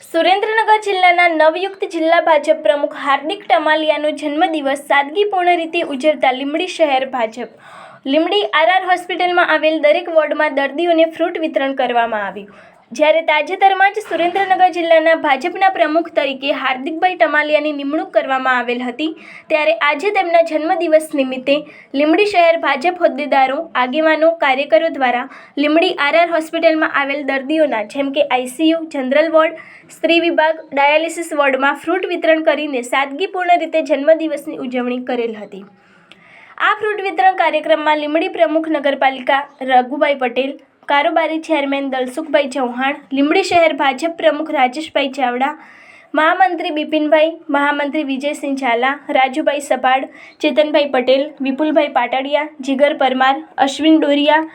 સુરેન્દ્રનગર જિલ્લાના નવયુક્ત જિલ્લા ભાજપ પ્રમુખ હાર્દિક ટમાલિયાનો જન્મદિવસ સાદગીપૂર્ણ રીતે ઉજવતા લીંબડી શહેર ભાજપ લીંબડી આર હોસ્પિટલમાં આવેલ દરેક વોર્ડમાં દર્દીઓને ફ્રૂટ વિતરણ કરવામાં આવ્યું। જ્યારે તાજેતરમાં જ સુરેન્દ્રનગર જિલ્લાના ભાજપના પ્રમુખ તરીકે હાર્દિકભાઈ ટમાલિયાની નિમણૂક કરવામાં આવેલ હતી, ત્યારે આજે તેમના જન્મદિવસ નિમિત્તે લીંબડી શહેર ભાજપ હોદ્દેદારો, આગેવાનો, કાર્યકરો દ્વારા લીંબડી આર હોસ્પિટલમાં આવેલ દર્દીઓના જેમ કે આઈસીયુ, જનરલ વોર્ડ, સ્ત્રી વિભાગ, ડાયાલિસિસ વોર્ડમાં ફ્રૂટ વિતરણ કરીને સાદગીપૂર્ણ રીતે જન્મદિવસની ઉજવણી કરેલ હતી। આ ફ્રૂટ વિતરણ કાર્યક્રમમાં લીંબડી પ્રમુખ નગરપાલિકા રઘુભાઈ પટેલ, કારોબારી ચેરમેન દલસુખભાઈ ચૌહાણ, લીંબડી શહેર ભાજપ પ્રમુખ રાજેશભાઈ ચાવડા, મહામંત્રી બિપિનભાઈ, મહામંત્રી વિજયસિંહ ઝાલા, રાજુભાઈ સપાડ, ચેતનભાઈ પટેલ, વિપુલભાઈ પાટડિયા, જીગર પરમાર, અશ્વિન ડોરિયા,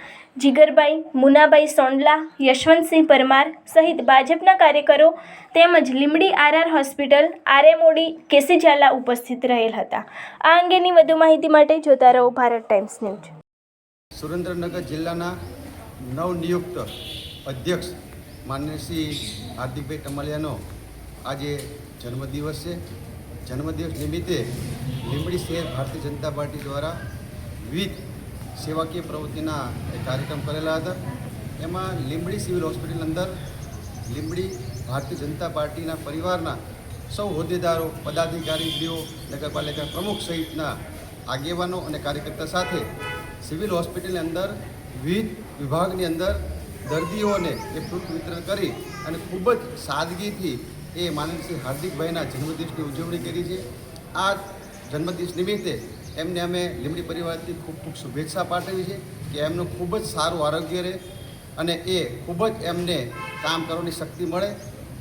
જીગરભાઈ, મુનાભાઈ સોંડલા, યશવંતસિંહ પરમાર સહિત ભાજપના કાર્યકરો તેમજ લીંબડી આર હોસ્પિટલ આરએમઓડી કેસી ઝાલા ઉપસ્થિત રહેલ હતા। આ અંગેની વધુ માહિતી માટે જોતા રહો ભારત ટાઈમ્સ ન્યૂઝ। સુરેન્દ્રનગર જિલ્લાના નવનિયુક્ત અધ્યક્ષ માનનીય શ્રી હાર્દિકભાઈ ટમાલિયાનો આજે જન્મદિવસ છે। જન્મદિવસ નિમિત્તે લીંબડી શહેર ભારતીય જનતા પાર્ટી દ્વારા વિવિધ સેવાકીય પ્રવૃત્તિના કાર્યક્રમ કરેલા હતા। એમાં લીંબડી સિવિલ હોસ્પિટલ અંદર લીંબડી ભારતીય જનતા પાર્ટીના પરિવારના સૌ હોદ્દેદારો, પદાધિકારીઓ, નગરપાલિકા પ્રમુખ સહિતના આગેવાનો અને કાર્યકર્તા સાથે સિવિલ હોસ્પિટલની અંદર વિવિધ વિભાગની અંદર દર્દીઓને એ ફ્રૂટ વિતરણ કરી અને ખૂબ જ સાદગીથી એ માનનીય શ્રી હાર્દિકભાઈના જન્મદિવસની ઉજવણી કરી છે। આ જન્મદિવસ નિમિત્તે એમને અમે લીંબડી પરિવારથી ખૂબ ખૂબ શુભેચ્છા પાઠવી છે કે એમનું ખૂબ જ સારું આરોગ્ય રહે અને એ ખૂબ જ એમને કામ કરવાની શક્તિ મળે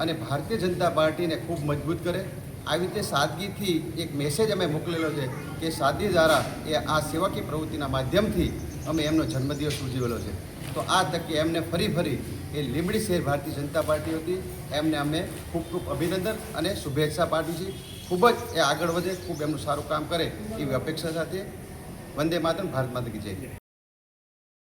અને ભારતીય જનતા પાર્ટીને ખૂબ મજબૂત કરે। આવી રીતે સાદગીથી એક મેસેજ અમે મોકલેલો છે કે સાદગી દ્વારા એ આ સેવાકીય પ્રવૃત્તિના માધ્યમથી અમે એમનો જન્મદિવસ ઉજવેલો છે। તો આ તકે એમને ફરી એ લીંબડી શહેર ભારતીય જનતા પાર્ટી હતી એમને અમે ખૂબ ખૂબ અભિનંદન અને શુભેચ્છા પાઠવી છે। ખૂબ જ એ આગળ વધે, ખૂબ એમનું સારું કામ કરે એવી અપેક્ષા સાથે વંદે માતરમ, ભારત માતા કી જય।